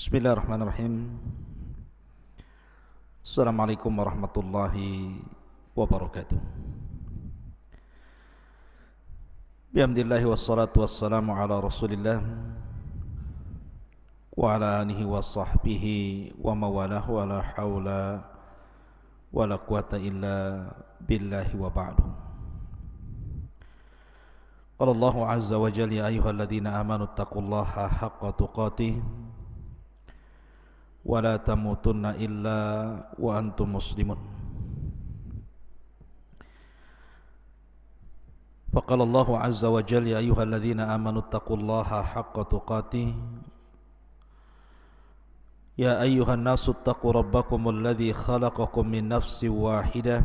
Bismillahirrahmanirrahim. Assalamualaikum warahmatullahi wabarakatuh. Bihamdillahi wassalatu wassalamu ala rasulillah wa ala alihi wa sahbihi wa mawalah wa la hawla wa la quwata illa billahi wa ba'du. Qala Allahu azza wa jalla ya ayyuhalladzina amanu taqullaha haqqa tuqatih wa la tamutunna illa wa antum muslimun. Faqala Allahu azza wa jalla ya ayyuhalladzina amanu taqullaha haqqa tuqatih ya ayyuhan nasu taqu rabbakumul ladzi khalaqakum min nafsin wahidah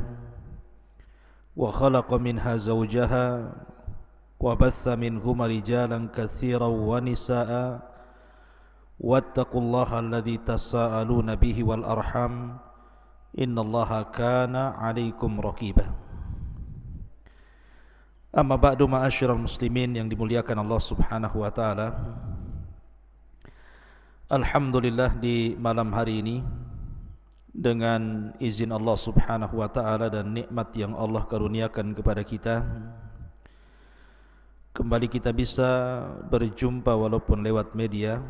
wa khalaqa minha zawjaha wa batha minhuma rijalan katsiran wa nisaa'a wattaqullaha alladzi tasaaluna bihi wal arham innallaha kana 'alaikum raqiba. Amma ba'du, ma'asyiral muslimin yang dimuliakan Allah Subhanahu wa taala. Alhamdulillah, di malam hari ini dengan izin Allah Subhanahu wa taala dan nikmat yang Allah karuniakan kepada kita, kembali kita bisa berjumpa walaupun lewat media.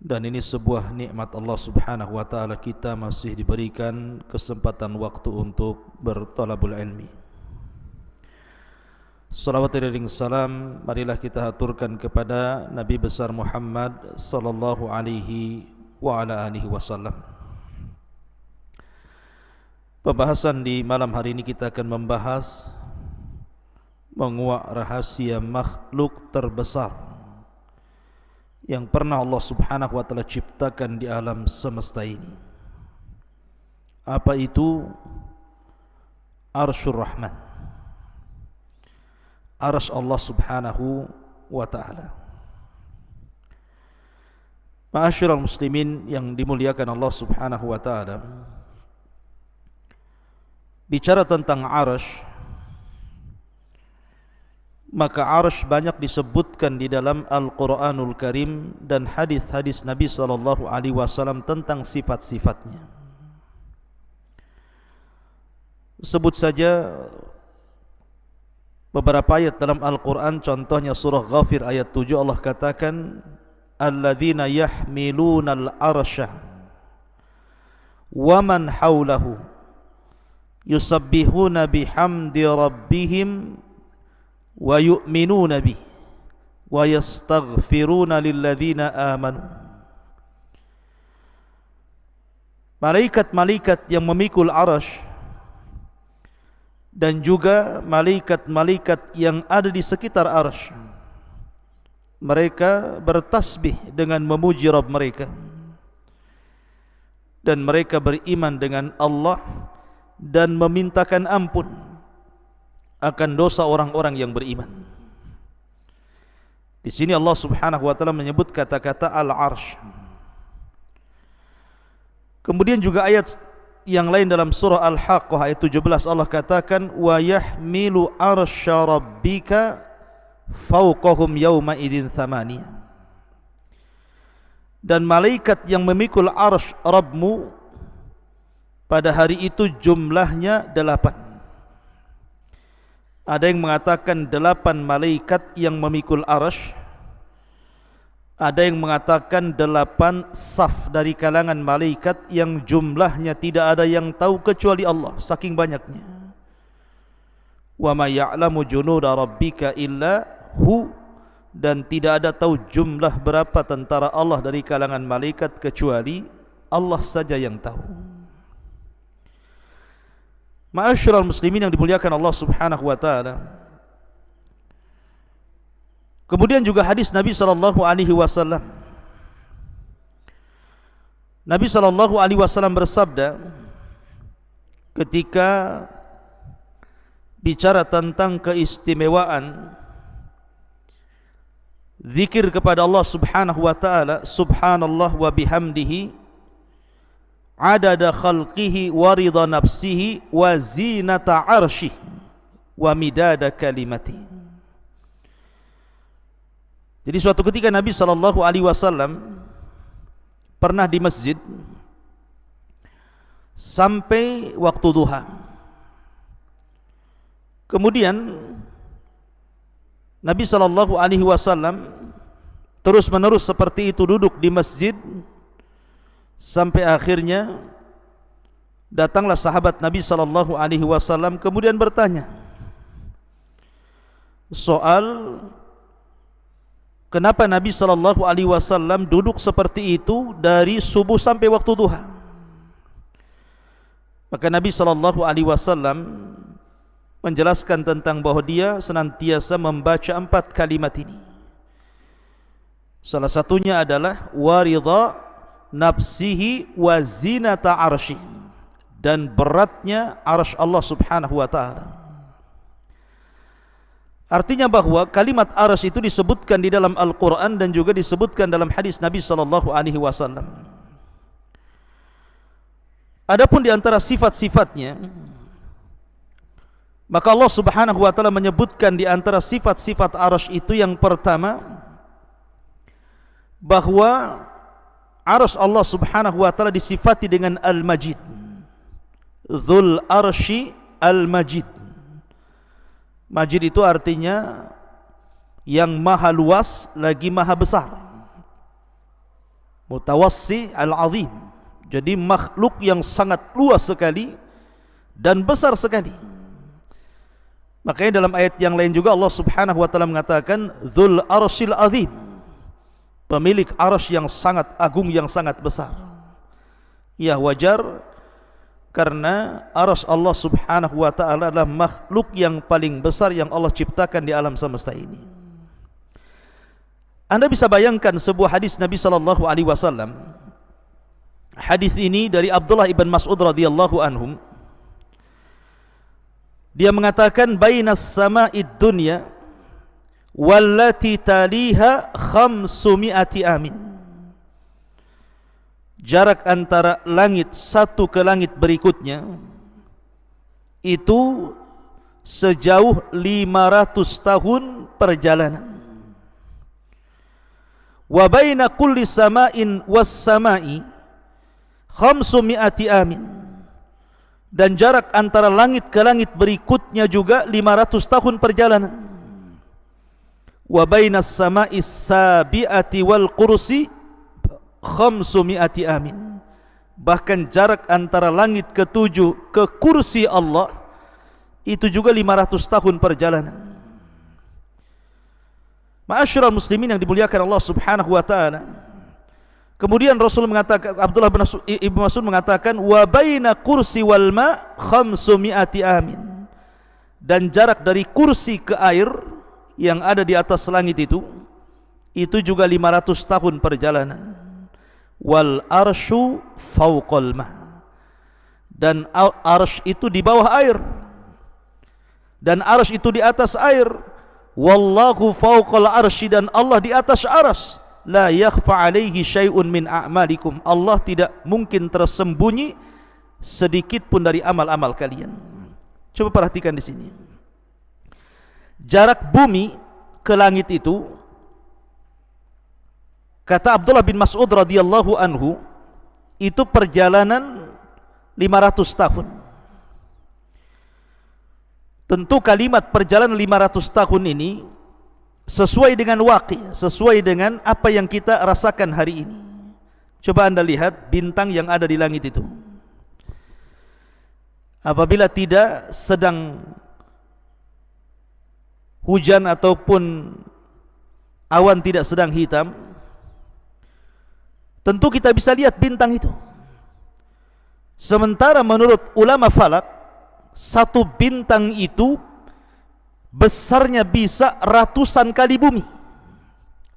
Dan ini sebuah nikmat Allah Subhanahu wa taala, kita masih diberikan kesempatan waktu untuk berthalabul ilmi. Salawat dan salam marilah kita aturkan kepada Nabi besar Muhammad sallallahu alaihi wa ala alihi wasallam. Pembahasan di malam hari ini kita akan membahas menguak rahasia makhluk terbesar yang pernah Allah Subhanahu wa taala ciptakan di alam semesta ini. Apa itu? Arsyur Rahman, arsy Allah Subhanahu wa taala. Ma'asyiral muslimin yang dimuliakan Allah Subhanahu wa taala, bicara tentang arsy, maka arsy banyak disebutkan di dalam Al-Quranul Karim dan hadis-hadis Nabi SAW tentang sifat-sifatnya. Sebut saja beberapa ayat dalam Al-Quran, contohnya surah Ghafir ayat 7, Allah katakan alladzina yahmilunal arsya wa man hawlahu yusabbihuna bihamdi rabbihim wa yu'minuna bihi wa yastaghfiruna lilladzina amanu. Malaikat-malaikat yang memikul arsy dan juga malaikat-malaikat yang ada di sekitar arsy, mereka bertasbih dengan memuji Rabb mereka, dan mereka beriman dengan Allah dan memintakan ampun akan dosa orang-orang yang beriman. Di sini Allah Subhanahu wa taala menyebut kata-kata al-arsy. Kemudian juga ayat yang lain dalam surah Al-Haqqah ayat 17, Allah katakan wa yahmilu arsya rabbika fawqahum yawma idzin thamaniyah. Dan malaikat yang memikul arsy Rabbmu pada hari itu jumlahnya 8. Ada yang mengatakan 8 malaikat yang memikul arsy, ada yang mengatakan 8 saf dari kalangan malaikat yang jumlahnya tidak ada yang tahu kecuali Allah, saking banyaknya. Wa ma ya'lamu junuda rabbika illa hu, dan tidak ada tahu jumlah berapa tentara Allah dari kalangan malaikat kecuali Allah saja yang tahu. Ma'asyiral muslimin yang dimuliakan Allah Subhanahu wa taala. Kemudian juga hadis Nabi sallallahu alaihi wasallam. Nabi sallallahu alaihi wasallam bersabda ketika bicara tentang keistimewaan zikir kepada Allah Subhanahu wa taala, subhanallah wa bihamdihi adada khalqihi wa ridha nafsihi wa zinata arsyih wa midada kalimati. Jadi suatu ketika Nabi SAW pernah di masjid sampai waktu duha. Kemudian Nabi SAW terus menerus seperti itu duduk di masjid sampai akhirnya datanglah sahabat Nabi SAW kemudian bertanya soal kenapa Nabi SAW duduk seperti itu dari subuh sampai waktu duha. Maka Nabi SAW menjelaskan tentang bahwa dia senantiasa membaca 4 kalimat ini. Salah satunya adalah waridha nafsihi wa zinata arsyih, dan beratnya arsy Allah Subhanahu wa taala. Artinya bahwa kalimat arsy itu disebutkan di dalam Al-Qur'an dan juga disebutkan dalam hadis Nabi SAW. Adapun di antara sifat-sifatnya, maka Allah Subhanahu wa taala menyebutkan di antara sifat-sifat arsy itu yang pertama bahwa arsy Allah Subhanahu wa taala disifati dengan Al-Majid. Dzul arsy Al-Majid. Majid itu artinya yang maha luas lagi maha besar. Mutawassi al-azim. Jadi makhluk yang sangat luas sekali dan besar sekali. Makanya dalam ayat yang lain juga Allah Subhanahu wa taala mengatakan dzul arsyil azim. Pemilik arsy yang sangat agung, yang sangat besar. Ya, wajar karena arsy Allah Subhanahu wa taala adalah makhluk yang paling besar yang Allah ciptakan di alam semesta ini. Anda bisa bayangkan sebuah hadis Nabi SAW. Hadis ini dari Abdullah ibn Mas'ud radhiyallahu anhum. Dia mengatakan bainas sama'id dunya wallati taliha 500 amin. Jarak antara langit satu ke langit berikutnya itu sejauh 500 tahun perjalanan. Wa baina kulli sama'in was sama'i 500 amin. Dan jarak antara langit ke langit berikutnya juga 500 tahun perjalanan. Wa bainas sama'is sabi'ati wal kursi 500 amin. Bahkan jarak antara langit ke-7 ke kursi Allah itu juga 500 tahun perjalanan. Ma'asyiral muslimin yang dimuliakan Allah Subhanahu wa taala. Kemudian Rasul mengatakan, Abdullah bin Ibnu Mas'ud mengatakan wa baina kursi wal ma 500 amin. Dan jarak dari kursi ke air yang ada di atas langit itu juga 500 tahun perjalanan. Wal arsyu fawqal ma. Dan arsy itu di bawah air. Dan arsy itu di atas air. Wallahu fawqal arsy, dan Allah di atas arsy. La yakhfa alaihi syai'un min a'malikum. Allah tidak mungkin tersembunyi sedikit pun dari amal-amal kalian. Coba perhatikan di sini. Jarak bumi ke langit itu, kata Abdullah bin Mas'ud radhiyallahu anhu, itu perjalanan 500 tahun. Tentu kalimat perjalanan 500 tahun ini sesuai dengan waqi', sesuai dengan apa yang kita rasakan hari ini. Coba Anda lihat bintang yang ada di langit itu. Apabila tidak sedang hujan ataupun awan tidak sedang hitam, tentu kita bisa lihat bintang itu. Sementara menurut ulama falak, satu bintang itu besarnya bisa ratusan kali bumi.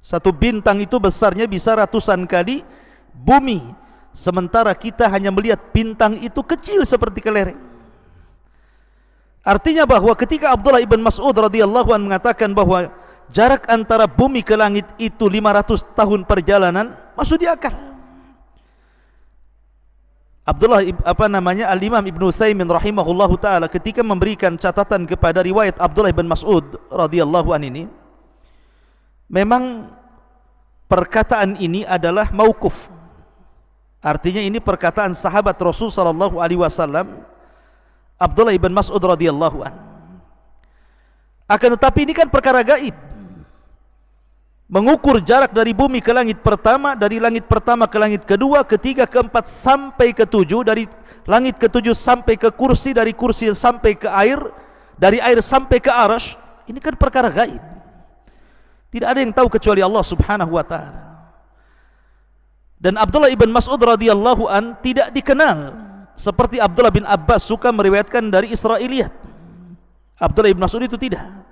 Satu bintang itu besarnya bisa ratusan kali bumi. Sementara kita hanya melihat bintang itu kecil seperti kelereng. Artinya bahwa ketika Abdullah ibn Mas'ud radhiyallahu anhu mengatakan bahwa jarak antara bumi ke langit itu 500 tahun perjalanan, masuk di akal. Al-Imam Ibnu Utsaimin rahimahullahu taala ketika memberikan catatan kepada riwayat Abdullah bin Mas'ud radhiyallahu an ini, memang perkataan ini adalah mauquf. Artinya ini perkataan sahabat Rasul sallallahu alaihi wasallam Abdullah ibn Mas'ud radhiyallahu an. Akan tetapi ini kan perkara gaib. Mengukur jarak dari bumi ke langit pertama, dari langit pertama ke langit kedua, ketiga, keempat sampai ketujuh, dari langit ketujuh sampai ke kursi, dari kursi sampai ke air, dari air sampai ke arasy. Ini kan perkara gaib. Tidak ada yang tahu kecuali Allah Subhanahu wa taala. Dan Abdullah ibn Mas'ud radhiyallahu an tidak dikenal seperti Abdullah bin Abbas suka meriwayatkan dari Israiliyat. Abdullah ibn Mas'ud itu tidak.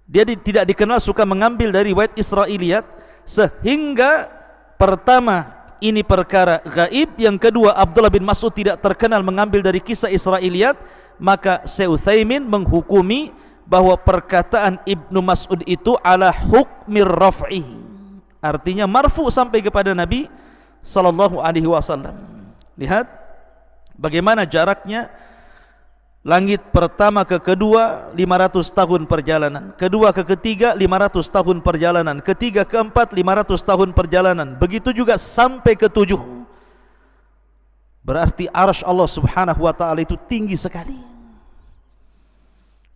Dia tidak dikenal suka mengambil dari riwayat Israiliyat, sehingga pertama ini perkara gaib, yang kedua Abdullah bin Mas'ud tidak terkenal mengambil dari kisah Israiliyat, maka Syekh Utsaimin menghukumi bahwa perkataan Ibnu Mas'ud itu ala hukmir raf'ihi, artinya marfu sampai kepada Nabi sallallahu alaihi wasallam. Lihat bagaimana jaraknya. Langit pertama ke kedua 500 tahun perjalanan, kedua ke ketiga 500 tahun perjalanan, ketiga ke empat 500 tahun perjalanan, begitu juga sampai ke tujuh. Berarti arsy Allah Subhanahu wa taala itu tinggi sekali,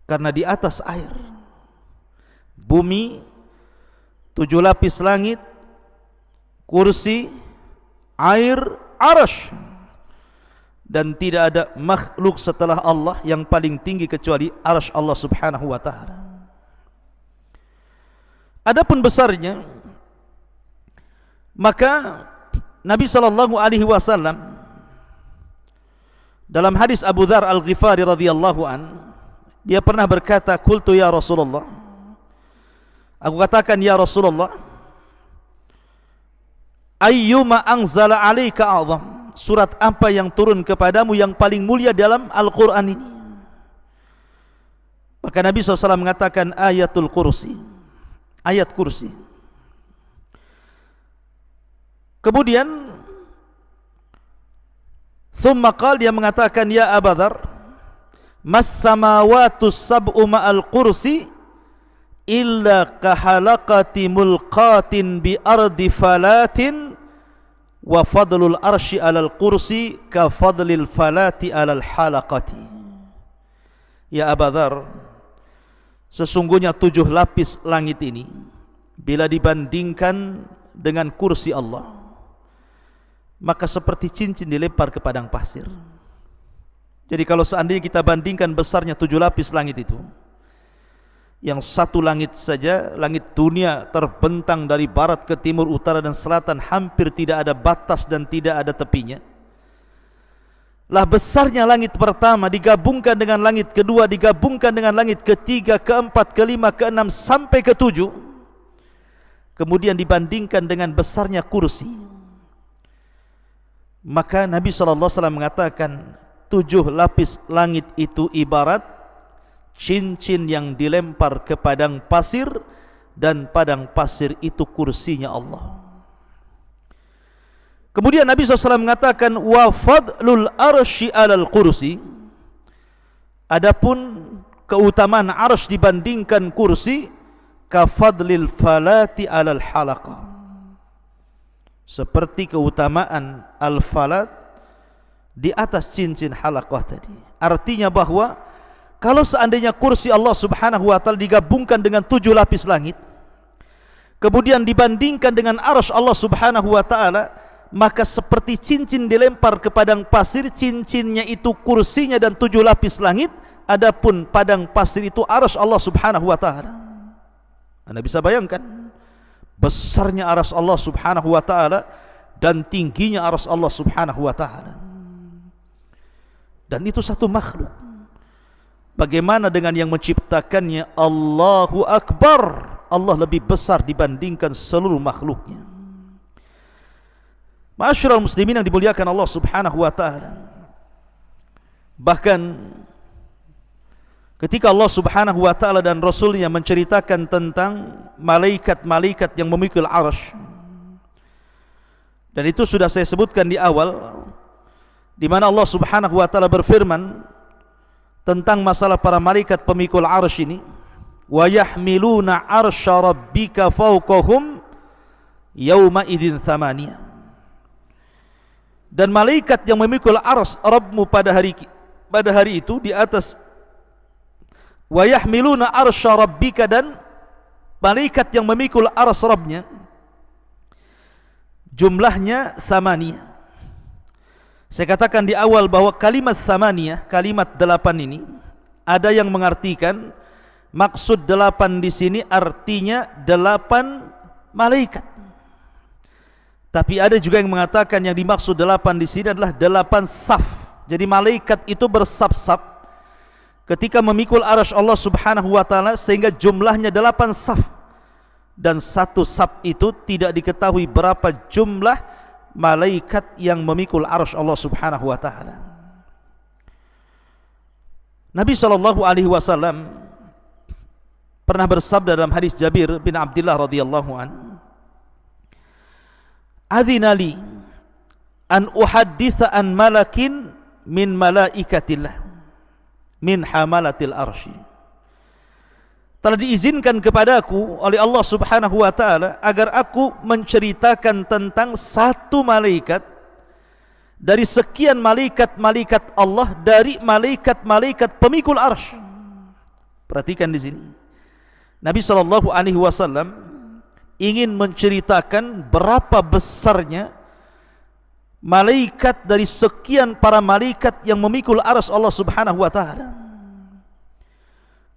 karena di atas air. Bumi, 7 lapis langit, kursi, air, arsy, dan tidak ada makhluk setelah Allah yang paling tinggi kecuali arsy Allah Subhanahu wa taala. Adapun besarnya, maka Nabi sallallahu alaihi wasallam dalam hadis Abu Dzar Al-Ghifari radhiyallahu an, dia pernah berkata, "Qultu ya Rasulullah." Aku katakan, "Ya Rasulullah, ayyuma anzala 'alaika a'zam?" Surat apa yang turun kepadamu yang paling mulia dalam Al-Quran ini? Maka Nabi SAW mengatakan ayatul kursi, ayat kursi. Kemudian thumma qal, dia mengatakan, ya Abu Dzar, mas samawatus sab'u ma'al kursi illa kahalaqati mulqatin bi ardi falatin wa fadlul arsy alal kursi ka fadlil falati alal halaqati. Ya Abu Dzar, sesungguhnya 7 lapis langit ini bila dibandingkan dengan kursi Allah, maka seperti cincin dilempar ke padang pasir. Jadi kalau seandainya kita bandingkan besarnya 7 lapis langit itu, yang satu langit saja, langit dunia terbentang dari barat ke timur, utara dan selatan, hampir tidak ada batas dan tidak ada tepinya. Lah besarnya langit pertama digabungkan dengan langit kedua, digabungkan dengan langit ketiga, keempat, kelima, keenam sampai ketujuh, kemudian dibandingkan dengan besarnya kursi, maka Nabi SAW mengatakan 7 lapis langit itu ibarat cincin yang dilempar ke padang pasir, dan padang pasir itu kursinya Allah. Kemudian Nabi SAW mengatakan wa fadlul arsy alal kursi, adapun keutamaan arsy dibandingkan kursi, ka fadlil falati alal halaqah, seperti keutamaan al-falat di atas cincin halaqah tadi. Artinya bahwa kalau seandainya kursi Allah Subhanahu wa taala digabungkan dengan 7 lapis langit, kemudian dibandingkan dengan arsy Allah Subhanahu wa taala, maka seperti cincin dilempar ke padang pasir, cincinnya itu kursinya dan 7 lapis langit, adapun padang pasir itu arsy Allah Subhanahu wa taala. Anda bisa bayangkan besarnya arsy Allah Subhanahu wa taala dan tingginya arsy Allah Subhanahu wa taala. Dan itu satu makhluk. Bagaimana dengan yang menciptakannya? Allahu Akbar, Allah lebih besar dibandingkan seluruh makhluknya. Ma'asyiral muslimin yang dimuliakan Allah Subhanahu wa taala, bahkan ketika Allah Subhanahu wa taala dan Rasulnya menceritakan tentang malaikat-malaikat yang memikul arsy, dan itu sudah saya sebutkan di awal, di mana Allah Subhanahu wa taala berfirman tentang masalah para malaikat pemikul arsy ini, wa yahmiluna arsya rabbika fawqahum yauma idzin thamaniyah. Dan malaikat yang memikul arsy Rabbmu pada hari itu di atas, wa yahmiluna arsya rabbika, dan malaikat yang memikul arsy Rabbnya jumlahnya thamaniyah. Saya katakan di awal bahwa kalimat thamaniyah, kalimat 8 ini, ada yang mengartikan maksud 8 di sini artinya 8 malaikat. Tapi ada juga yang mengatakan yang dimaksud 8 di sini adalah 8 saf. Jadi malaikat itu bersaf-saf ketika memikul arsy Allah Subhanahu wa taala sehingga jumlahnya 8 saf. Dan satu saf itu tidak diketahui berapa jumlah malaikat yang memikul arsy Allah Subhanahu wa taala. Nabi SAW pernah bersabda dalam hadis Jabir bin Abdullah radhiyallahu anhu, "Adzina li an uhadditsa an malakin min malaikatillah min hamalatil arsy." Telah diizinkan kepadaku oleh Allah Subhanahu wa taala agar aku menceritakan tentang satu malaikat dari sekian malaikat-malaikat Allah, dari malaikat-malaikat pemikul arsy. Perhatikan di sini. Nabi SAW ingin menceritakan berapa besarnya malaikat dari sekian para malaikat yang memikul arsy Allah Subhanahu wa taala.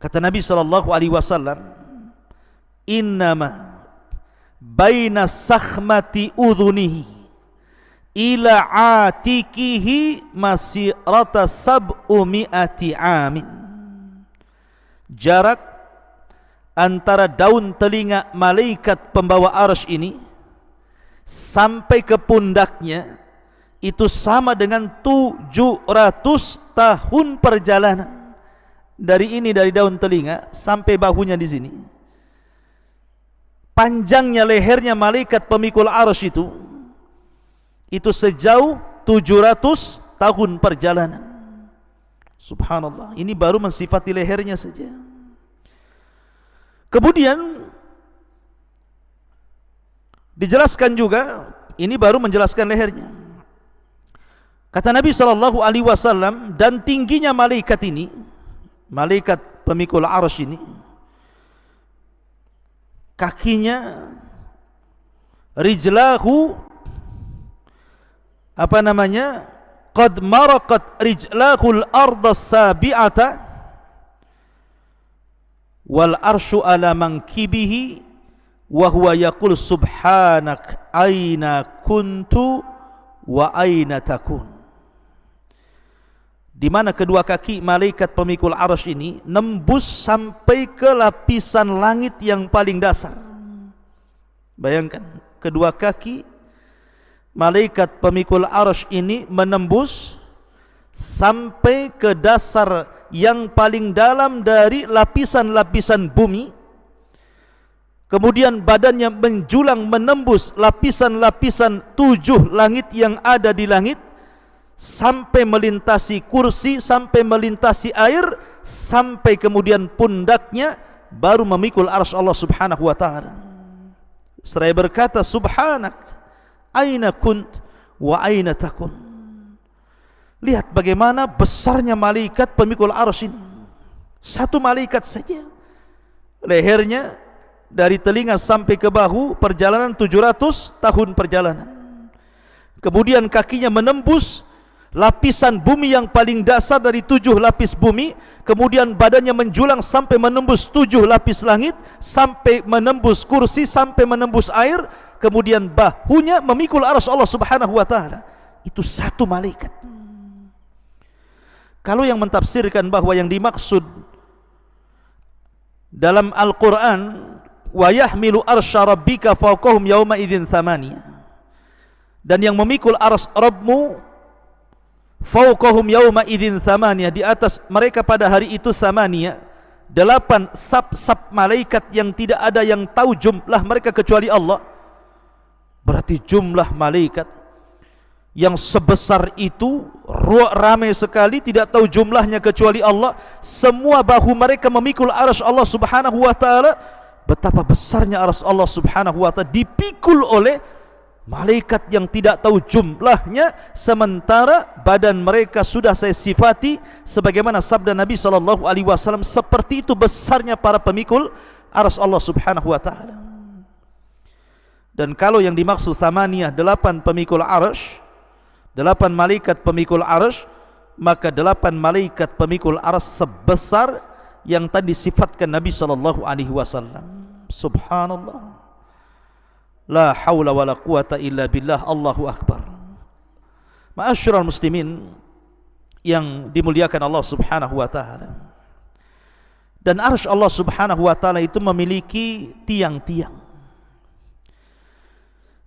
Kata Nabi SAW, "Innama baina sakhmati udhunihi ila atikihi masirata sab'umi'ati amin." Jarak antara daun telinga malaikat pembawa arsy ini sampai ke pundaknya itu sama dengan 700 tahun perjalanan. Dari daun telinga sampai bahunya di sini. Panjangnya lehernya malaikat pemikul arsy itu sejauh 700 tahun perjalanan. Subhanallah, ini baru mensifati lehernya saja. Kemudian dijelaskan juga, ini baru menjelaskan lehernya. Kata Nabi SAW, dan tingginya malaikat ini, malaikat pemikul arsy ini, kakinya, rijlahu, qad maraqat rijlahul arda sabi'ata wal arsyu ala mankibihi wa huwa yaqul subhanak aina kuntu wa aina takun. Di mana kedua kaki malaikat pemikul arsy ini nembus sampai ke lapisan langit yang paling dasar. Bayangkan, kedua kaki malaikat pemikul arsy ini menembus sampai ke dasar yang paling dalam dari lapisan-lapisan bumi. Kemudian badannya menjulang menembus lapisan-lapisan 7 langit yang ada di langit, sampai melintasi kursi, sampai melintasi air, sampai kemudian pundaknya baru memikul arsy Allah Subhanahu wa taala. Seraya berkata, subhanak aina kunt wa aina takun. Lihat bagaimana besarnya malaikat pemikul arsy ini. Satu malaikat saja, lehernya dari telinga sampai ke bahu perjalanan 700 tahun perjalanan. Kemudian kakinya menembus lapisan bumi yang paling dasar dari 7 lapis bumi, kemudian badannya menjulang sampai menembus 7 lapis langit, sampai menembus kursi, sampai menembus air, kemudian bahunya memikul arsy Allah Subhanahu wa taala. Itu satu malaikat. Kalau yang mentafsirkan bahwa yang dimaksud dalam Al-Quran wa yahmilu arsya rabbika fawqahum yawma idzin thamaniyah, dan yang memikul arsy Rabbmu fawqahum yawma idzin thamaniyah, di atas mereka pada hari itu thamaniyah, 8 sab-sab malaikat yang tidak ada yang tahu jumlah mereka kecuali Allah. Berarti jumlah malaikat yang sebesar itu ramai sekali, tidak tahu jumlahnya kecuali Allah. Semua bahu mereka memikul arsy Allah Subhanahu wa taala, betapa besarnya arsy Allah subhanahu wa ta'ala dipikul oleh malaikat yang tidak tahu jumlahnya, sementara badan mereka sudah saya sifati sebagaimana sabda Nabi SAW, seperti itu besarnya para pemikul arsy Allah subhanahu wa ta'ala. Dan kalau yang dimaksud thamaniyah 8 pemikul arsy, 8 malaikat pemikul arsy, maka 8 malaikat pemikul arsy sebesar yang tadi sifatkan Nabi SAW. Subhanallah, la haula wala quwata illa billah. Allahu akbar. Ma'asyiral muslimin yang dimuliakan Allah subhanahu wa ta'ala, dan arsy Allah subhanahu wa ta'ala itu memiliki tiang-tiang.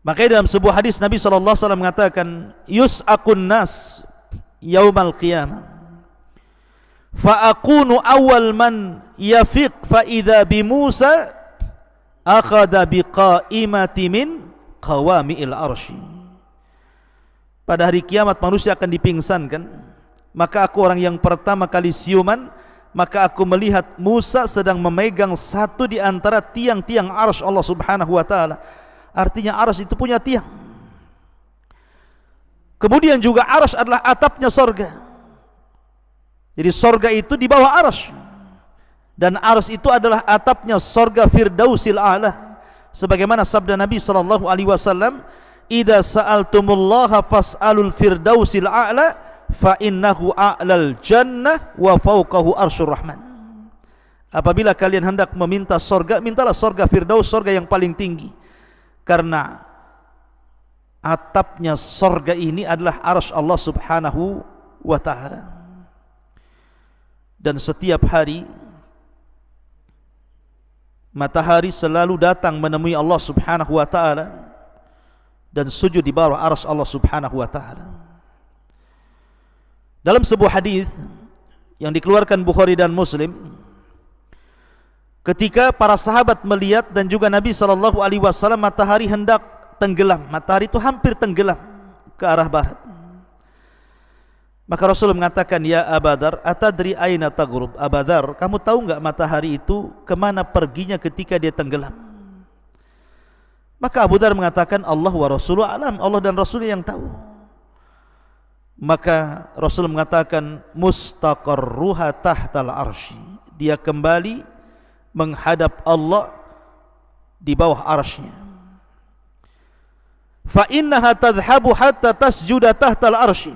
Makanya dalam sebuah hadis Nabi SAW mengatakan, yus'akun nas yaumal qiyamah fa akunu awal man yafiq fa idza bi Musa akhadha biqaimati min qawami'il arsy. Pada hari kiamat manusia akan dipingsankan, maka aku orang yang pertama kali siuman, maka aku melihat Musa sedang memegang satu di antara tiang-tiang arsy Allah subhanahu wa ta'ala. Artinya arsy itu punya tiang. Kemudian juga arsy adalah atapnya sorga. Jadi sorga itu di bawah arsy, dan arsy itu adalah atapnya sorga Firdausil A'la, sebagaimana sabda Nabi SAW, idza sa'altumullaha fas'alul Firdausil A'la fa innahu a'lal jannah wa fawqahu arsyur rahman. Apabila kalian hendak meminta sorga, mintalah sorga Firdaus, sorga yang paling tinggi, karena atapnya sorga ini adalah arsy Allah subhanahu wa ta'ala. Dan setiap hari matahari selalu datang menemui Allah subhanahu wa ta'ala dan sujud di bawah arsy Allah subhanahu wa ta'ala. Dalam sebuah hadis yang dikeluarkan Bukhari dan Muslim, ketika para sahabat melihat dan juga Nabi SAW, matahari hendak tenggelam, matahari itu hampir tenggelam ke arah barat. Maka Rasul mengatakan, ya Abadar, atadri aina taghrub? Abadar, kamu tahu enggak matahari itu kemana perginya ketika dia tenggelam? Maka Abu Dar mengatakan, Allah wa Rasuluh alam, Allah dan Rasulnya yang tahu. Maka Rasul mengatakan, mustaqarruha tahtal arsy, dia kembali menghadap Allah di bawah arsy-Nya. Fa innaha tadhhabu hatta tasjuda tahtal arsy.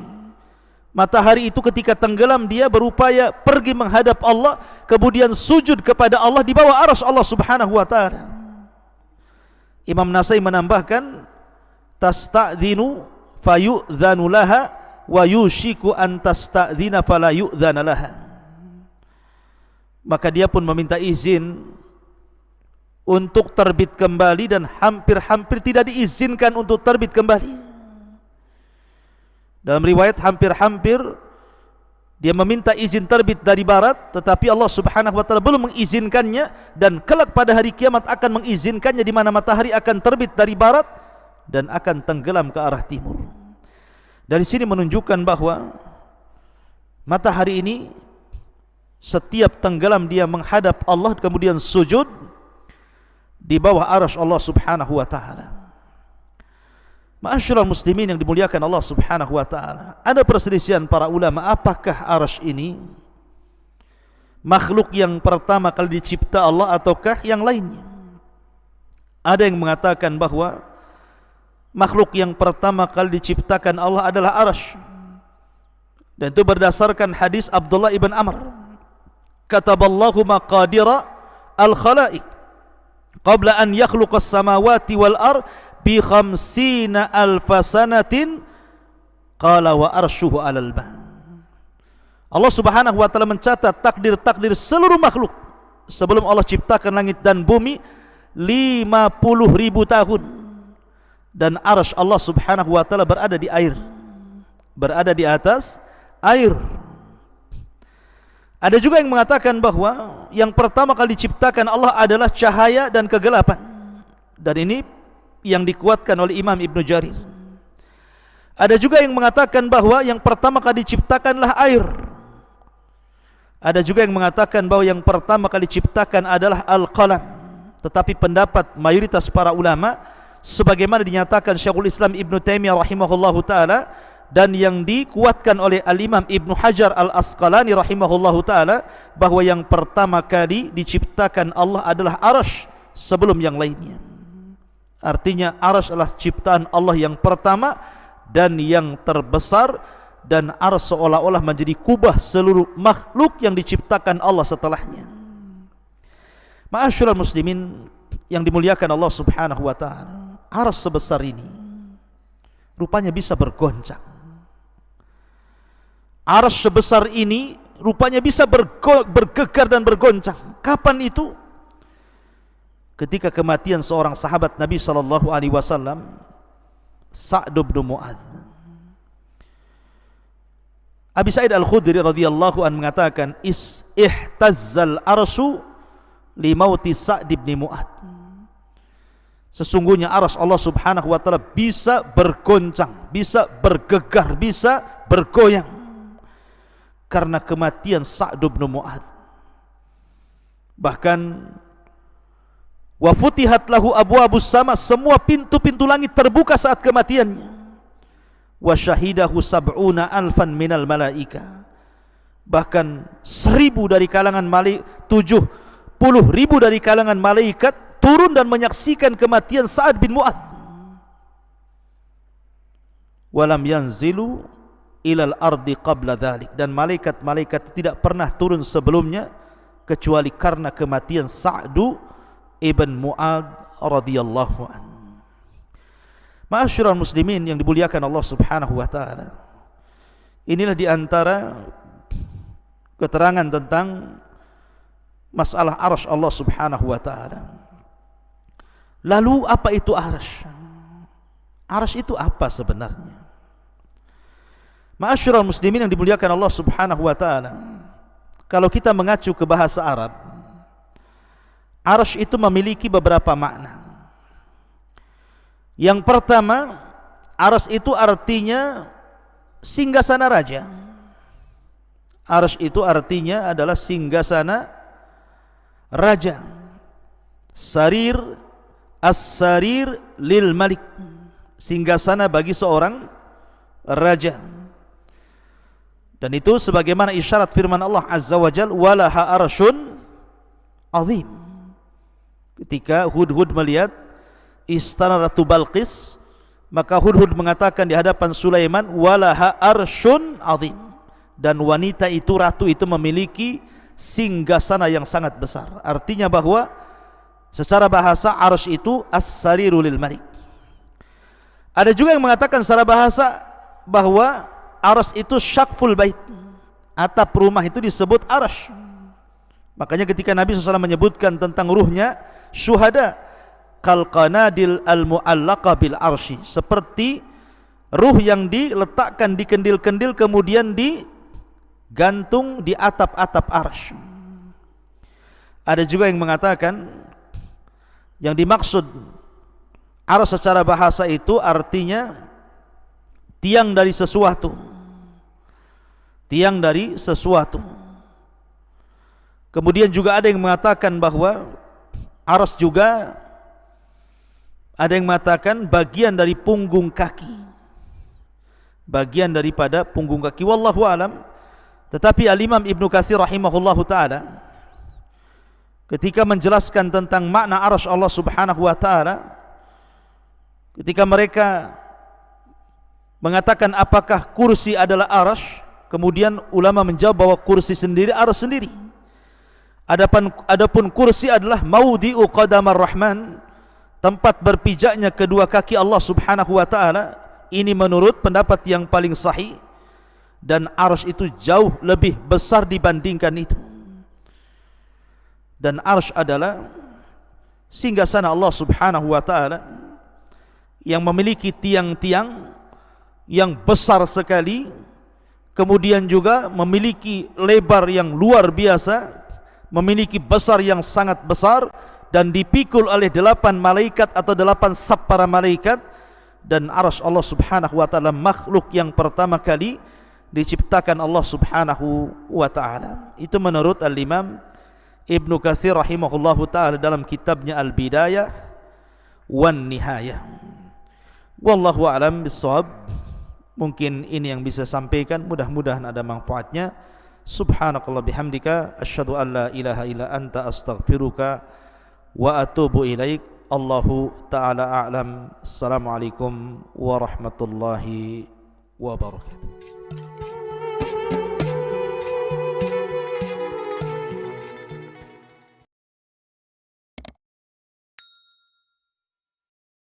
Matahari itu ketika tenggelam dia berupaya pergi menghadap Allah, kemudian sujud kepada Allah di bawah arsy Allah subhanahu wa ta'ala. Imam Nasai menambahkan, tasta'dhinu fayu'dhanu laha wa yushiku an tasta'dhina fala yu'dhana laha. Maka dia pun meminta izin untuk terbit kembali, dan hampir-hampir tidak diizinkan untuk terbit kembali. Dalam riwayat hampir-hampir dia meminta izin terbit dari barat, tetapi Allah subhanahu wa ta'ala belum mengizinkannya, dan kelak pada hari kiamat akan mengizinkannya, di mana matahari akan terbit dari barat dan akan tenggelam ke arah timur. Dari sini menunjukkan bahwa matahari ini setiap tenggelam dia menghadap Allah, kemudian sujud di bawah arsy Allah subhanahu wa ta'ala. Ma'asyiral muslimin yang dimuliakan Allah subhanahu wa ta'ala, ada perselisihan para ulama, apakah arsy ini makhluk yang pertama kali dicipta Allah ataukah yang lainnya. Ada yang mengatakan bahwa makhluk yang pertama kali diciptakan Allah adalah arsy, dan itu berdasarkan hadis Abdullah ibn Amr, kataballahu maqadira al-khalaiq qabla an yakhluqas samawati wal ard bi 50 alfa sanatin qala wa arshuhu 'alal ma. Allah subhanahu wa ta'ala mencatat takdir-takdir seluruh makhluk sebelum Allah ciptakan langit dan bumi 50.000 tahun, dan arsy Allah subhanahu wa ta'ala berada di air, berada di atas air. Ada juga yang mengatakan bahwa yang pertama kali diciptakan Allah adalah cahaya dan kegelapan, dan ini yang dikuatkan oleh Imam Ibn Jarir. Ada juga yang mengatakan bahwa yang pertama kali diciptakanlah air. Ada juga yang mengatakan bahwa yang pertama kali diciptakan adalah al-qalam. tetapi pendapat mayoritas para ulama sebagaimana dinyatakan Syekhul Islam Ibn Taimiyah rahimahullahu taala dan yang dikuatkan oleh Al-Imam Ibn Hajar Al-Asqalani rahimahullahu taala, bahwa yang pertama kali diciptakan Allah adalah Arsy sebelum yang lainnya. Artinya Arsy adalah ciptaan Allah yang pertama dan yang terbesar, dan Arsy seolah-olah menjadi kubah seluruh makhluk yang diciptakan Allah setelahnya. Ma'asyiral muslimin yang dimuliakan Allah Subhanahu wa taala, Arsy sebesar ini rupanya bisa bergoncang. Arsy sebesar ini rupanya bisa bergegar dan bergoncang. Kapan itu? Ketika kematian seorang sahabat Nabi sallallahu alaihi wasallam, Sa'd bin Mu'adz. Abi Sa'id Al-Khudri radhiyallahu anhu mengatakan, ihtazzal arsyu li mauti Sa'd bin Mu'adz. Sesungguhnya Arsy Allah Subhanahu wa taala bisa bergoncang, bisa bergegar, bisa bergoyang karena kematian Sa'd bin Mu'adz. Bahkan wa futihat lahu abwabus sama, semua pintu-pintu langit terbuka saat kematiannya. Wa syahidahu sab'una alfan minal malaika, bahkan 1000 dari kalangan malaikat, 70.000 dari kalangan malaikat turun dan menyaksikan kematian Sa'd bin Mu'adz. Walam yanzilu ilal ardi qabla dhalik, dan malaikat-malaikat tidak pernah turun sebelumnya kecuali karena kematian Sa'd ibn Mu'adz radhiyallahu anhu. Ma'asyiral muslimin yang dimuliakan Allah Subhanahu wa taala, inilah di antara keterangan tentang masalah Arsy Allah Subhanahu wa taala. Lalu apa itu Arsy? Arsy itu apa sebenarnya? Ma'asyiral muslimin yang dimuliakan Allah Subhanahu wa taala, kalau kita mengacu ke bahasa Arab, Arsy itu memiliki beberapa makna. Yang pertama, Arsy itu artinya singgasana raja. Arsy itu artinya adalah singgasana raja. Sarir, as-sarir lil malik, singgasana bagi seorang raja. Dan itu sebagaimana isyarat firman Allah Azza wa Jalla, walaha arsyun azim. Ketika Hudhud melihat istana Ratu Balqis, maka Hudhud mengatakan di hadapan Sulaiman, walaha arsyun azim, dan wanita itu, ratu itu memiliki singgasana yang sangat besar. Artinya bahwa secara bahasa Arsy itu as-sariru lil malik. Ada juga yang mengatakan secara bahasa bahwa Arsy itu syaqful bait, atap rumah itu disebut Arsy. Makanya ketika Nabi SAW menyebutkan tentang ruhnya syuhada, kal qanadil al mu'allaqa bil arsy, seperti ruh yang diletakkan di kendil-kendil kemudian digantung di atap-atap Arsy. Ada juga yang mengatakan yang dimaksud Arsy secara bahasa itu artinya tiang dari sesuatu, tiang dari sesuatu. Kemudian juga ada yang mengatakan bahwa Arsy juga, ada yang mengatakan bagian dari punggung kaki, bagian daripada punggung kaki, wallahu alam. Tetapi Al-Imam Ibnu Katsir rahimahullahu taala ketika menjelaskan tentang makna Arsy Allah Subhanahu wa taala, ketika mereka mengatakan apakah kursi adalah Arsy, kemudian ulama menjawab bahwa kursi sendiri Arsy sendiri. Adapun kursi adalah maudhi'u qadamar rahman, tempat berpijaknya kedua kaki Allah Subhanahu wa taala. Ini menurut pendapat yang paling sahih, dan Arsy itu jauh lebih besar dibandingkan itu. Dan Arsy adalah singgasana Allah Subhanahu wa taala yang memiliki tiang-tiang yang besar sekali, kemudian juga memiliki lebar yang luar biasa, memiliki besar yang sangat besar, dan dipikul oleh 8 malaikat atau 8 saf para malaikat. Dan Arsy Allah Subhanahu wa taala makhluk yang pertama kali diciptakan Allah Subhanahu wa taala. Itu menurut Al-Imam Ibnu Katsir rahimahullahu taala dalam kitabnya Al-Bidayah wan Nihayah. Wallahu a'lam bissawab. Mungkin ini yang bisa sampaikan, mudah-mudahan ada manfaatnya. Subhanakallah bihamdika asyhadu an la ilaha illa anta astaghfiruka wa atubu ilaik. Allahu ta'ala a'lam. Assalamualaikum warahmatullahi wabarakatuh.